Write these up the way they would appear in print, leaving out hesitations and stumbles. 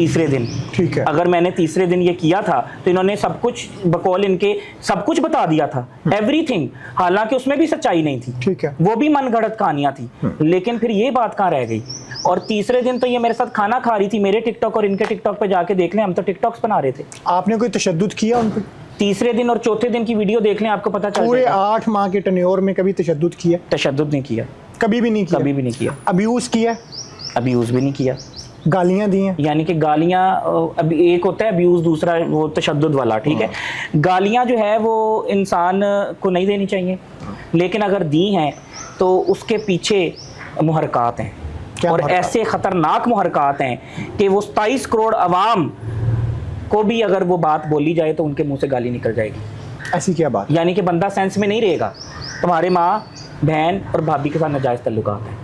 तीसरे दिन। ठीक है। अगर मैंने तीसरे दिन ये किया था तो इन्होंने सब कुछ बकौल इनके सब कुछ बता दिया था, एवरीथिंग, हालांकि उसमें भी सच्चाई नहीं थी। ठीक है। वो भी मनगढ़ंत कहानियां थी, लेकिन फिर ये बात कहाँ रह गई। और तीसरे दिन तो ये मेरे साथ खाना खा रही थी, मेरे टिकटॉक और इनके टिकटॉक पे जाके देख लें, हम तो टिकटॉक्स बना रहे थे। आपने कोई तशद्दुद किया उन पे? तीसरे दिन और चौथे दिन की वीडियो देख लें, आपको पता चल पूरे जाएगा। 8 माह के टन्योर में कभी तशद्दुद किया? तशद्दुद नहीं किया, कभी भी नहीं किया? कभी भी नहीं किया। अब्यूज किया? अब्यूज भी नहीं किया। गालियां दी हैं? यानी कि गालियां, अभी एक होता है अब्यूज, दूसरा वो तशद्दुद वाला, ठीक है। गालियां जो है वो इंसान को नहीं देनी चाहिए, लेकिन अगर दी हैं तो उसके पीछे मुहरकात हैं, और ऐसे ख़तरनाक मुहरकात हैं कि वो 27 करोड़ अवाम को भी अगर वो बात बोली जाए तो उनके मुंह से गाली निकल जाएगी। ऐसी क्या बात? यानी कि बंदा सेंस में नहीं रहेगा। तुम्हारे माँ, बहन और भाभी के साथ नाजायज़ तल्लुकात हैं,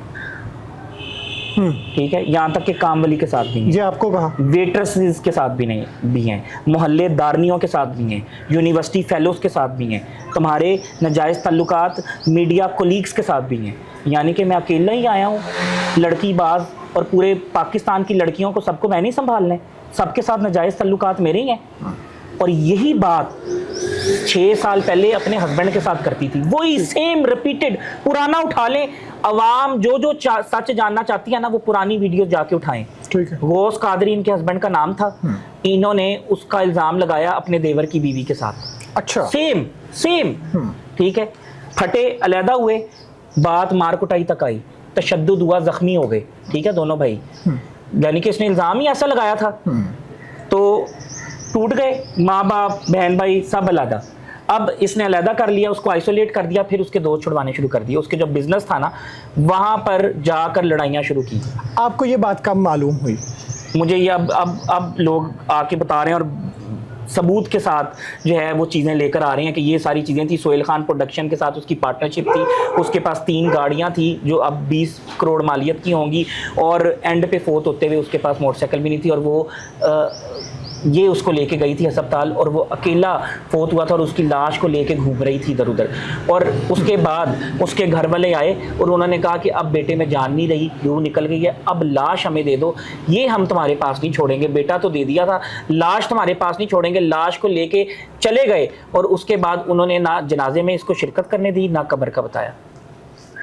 ठीक है, यहाँ तक कि कामवाली के साथ भी हैं, ये आपको कहा, वेट्रेसेस के साथ भी नहीं भी हैं, मोहल्लेदारनियों के साथ भी हैं, यूनिवर्सिटी फेलोज़ के साथ भी हैं, तुम्हारे नाजायज़ तल्लुकात मीडिया कोलीग्स के साथ भी हैं। यानी कि मैं अकेला ही आया हूँ लड़की बाज, और पूरे पाकिस्तान की लड़कियों को सबको मैंने ही संभालना है, सबके साथ नाजायज़ तल्लुकात मेरे ही हैं। और यही बात 6 साल पहले अपने हस्बैंड के साथ करती थी, वही सेम रिपीटेड, पुराना उठा लें, अवाम जो जो सच जानना चाहती है ना वो पुरानी वीडियो जाके उठाएं। ठीक है। गौस कादरी इनके हस्बैंड का नाम था, इन्होंने उसका इल्ज़ाम लगाया अपने देवर की बीवी के साथ। अच्छा। सेम सेम, ठीक है। फटे, अलहदा हुए, बात मार कुटाई तक आई, तशद्दुद हुआ, जख्मी हो गए, ठीक है, दोनों भाई। यानी कि इसने इल्ज़ाम ही ऐसा लगाया था, तो टूट गए, माँ बाप, बहन भाई सब अलहदा। अब इसने अलहदा कर लिया, उसको आइसोलेट कर दिया, फिर उसके दोस्त छुड़वाने शुरू कर दिए, उसके जो बिजनेस था ना वहाँ पर जाकर लड़ाइयाँ शुरू की। आपको ये बात कब मालूम हुई? मुझे ये अब लोग आके बता रहे हैं, और सबूत के साथ जो है वो चीज़ें लेकर आ रहे हैं कि ये सारी चीज़ें थी। सोहेल खान प्रोडक्शन के साथ उसकी पार्टनरशिप थी, उसके पास 3 गाड़ियाँ थी जो अब 20 करोड़ मालियत की होंगी, और एंड पे फोत होते हुए उसके पास मोटरसाइकिल भी नहीं थी, और वो ये उसको लेके गई थी अस्पताल, और वो अकेला फोत हुआ था और उसकी लाश को लेके घूम रही थी इधर उधर। और उसके बाद उसके घर वाले आए और उन्होंने कहा कि अब बेटे में जान नहीं रही, रूह निकल गई है, अब लाश हमें दे दो, ये हम तुम्हारे पास नहीं छोड़ेंगे, बेटा तो दे दिया था, लाश तुम्हारे पास नहीं छोड़ेंगे। लाश को लेके चले गए, और उसके बाद उन्होंने ना जनाजे में इसको शिरकत करने दी, ना कब्र का बताया।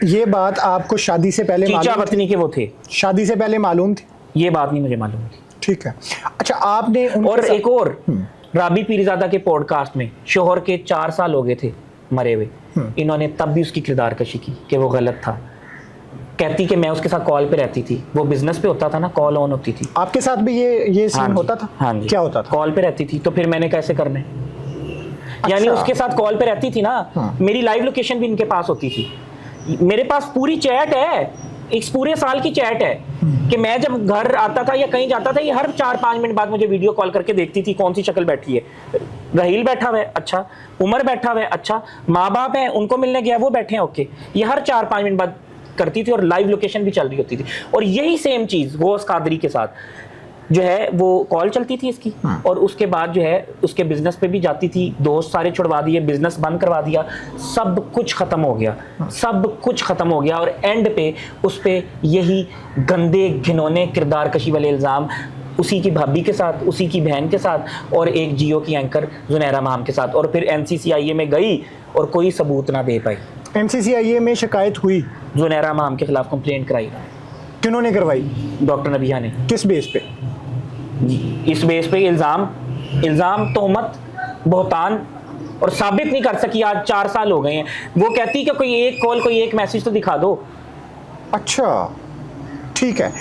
ये बात आपको शादी से पहले चीचा वतनी के वो थे, शादी से पहले मालूम थी? ये बात नहीं मुझे मालूम थी। ठीक है। अच्छा, आपने और एक और, राबी पीरजादा के पॉडकास्ट में शोहर के 4 साल हो गए थे मरे हुए, इन्होंने तब भी उसकी किरदार कशी की कि वो गलत था। कहती कि मैं उसके साथ कॉल पे रहती थी, वो बिजनेस पे होता था ना, कॉल ऑन होती थी। आपके साथ भी ये सीन होता था? हाँ जी। क्या होता था? कॉल पे रहती थी, तो फिर मैंने कैसे करने, यानी उसके साथ कॉल पे रहती थी ना, मेरी लाइव लोकेशन भी इनके पास होती थी, मेरे पास पूरी चैट है, इस पूरे साल की चैट है कि मैं जब घर आता था या कहीं जाता था, ये हर 4-5 मिनट बाद मुझे वीडियो कॉल करके देखती थी कौन सी शक्ल बैठी है, रहील बैठा हुआ है, अच्छा, उमर बैठा हुआ है, अच्छा, माँ बाप हैं उनको मिलने गया वो बैठे हैं, ओके, ये हर 4-5 मिनट बाद करती थी, और लाइव लोकेशन भी चल रही होती थी। और यही सेम चीज़ गौस कादरी के साथ जो है वो कॉल चलती थी इसकी, और उसके बाद जो है उसके बिजनेस पे भी जाती थी, दोस्त सारे छुड़वा दिए, बिजनेस बंद करवा दिया, सब कुछ खत्म हो गया, सब कुछ खत्म हो गया। और एंड पे उस पे यही गंदे घिनौने किरदार कशी वाले इल्ज़ाम उसी की भाभी के साथ, उसी की बहन के साथ, और एक जियो की एंकर जुनैरा माम के साथ। और फिर NCCIA में गई और कोई सबूत ना दे पाई। NCCIA में शिकायत हुई? जुनैरा माम के खिलाफ कंप्लेंट कराई। किन्होंने करवाई? डॉक्टर नबिया ने। किस बेस पे? इस बेस पे इल्ज़ाम, तोहमत, बहतान, और साबित नहीं कर सकी। आज 4 साल हो गए हैं। वो कहती कि कोई एक कॉल, कोई एक मैसेज तो दिखा दो। अच्छा, ठीक है।